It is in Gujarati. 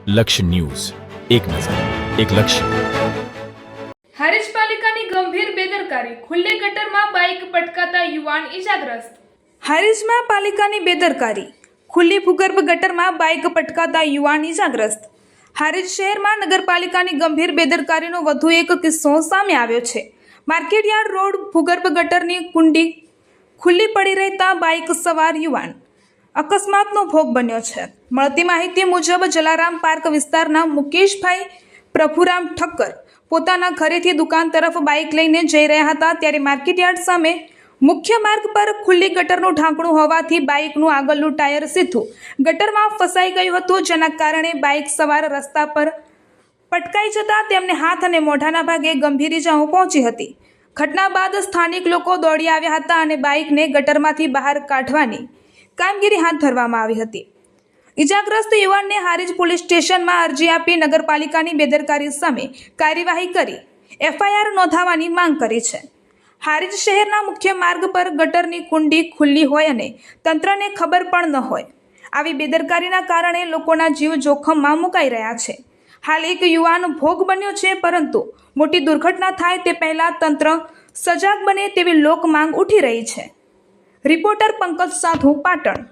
લક્ષ્ય ન્યૂઝ, એક નજર, એક લક્ષ્ય. હારીજ પાલિકાની ગંભીર બેદરકારી, ખુલ્લી ગટરમાં બાઇક પટકાતા યુવાન ઈજાગ્રસ્ત. હારીજમાં પાલિકાની બેદરકારી, ખુલ્લી ભૂગર્ભ ગટરમાં બાઇક પટકાતા યુવાન ઈજાગ્રસ્ત. હારીજ શહેરમાં નગરપાલિકાની ગંભીર બેદરકારીનો વધુ એક કિસ્સો સામે આવ્યો છે. માર્કેટયાર્ડ રોડ ભૂગર્ભ ગટરની કુંડી ખુલ્લી પડી રહેતા બાઇક સવાર યુવાન અકસ્માતનો ભોગ બન્યો છે. મળતી માહિતી મુજબ જલારામ પાર્ક વિસ્તારના મુકેશભાઈ પ્રભુરામ ઠક્કર પોતાના ઘરેથી દુકાન તરફ બાઇક લઈને જઈ રહ્યા હતા, ત્યારે માર્કેટયાર્ડ સામે મુખ્ય માર્ગ પર ખુલ્લી ગટરનું ઢાંકણું હોવાથી બાઇકનું આગળનું ટાયર સીધું ગટરમાં ફસાઈ ગયું હતું, જેના કારણે બાઇક સવાર રસ્તા પર પટકાઈ જતા તેમને હાથ અને મોઢાના ભાગે ગંભીર ઇજાઓ પહોંચી હતી. ઘટના બાદ સ્થાનિક લોકો દોડી આવ્યા હતા અને બાઇકને ગટરમાંથી બહાર કાઢવાની કામગીરી હાથ ધરવામાં આવી હતી. ઇજાગ્રસ્ત યુવાનને હારીજ પોલીસ સ્ટેશનમાં અરજી આપી નગરપાલિકાની બેદરકારી સામે કાર્યવાહી કરી FIR નોંધાવવાની માંગ કરી છે. હારીજ શહેરના મુખ્ય માર્ગ પર ગટરની કુંડી ખુલ્લી હોય અને તંત્રને ખબર પણ ન હોય. આવી બેદરકારીના કારણે લોકોના જીવ જોખમમાં મુકાઈ રહ્યા છે. હાલ એક યુવાન ભોગ બન્યો છે, પરંતુ મોટી દુર્ઘટના થાય તે પહેલાં તંત્ર સજાગ બને તેવી લોક માંગ ઉઠી રહી છે. રિપોર્ટર પંકજ સાધુ, પાટણ.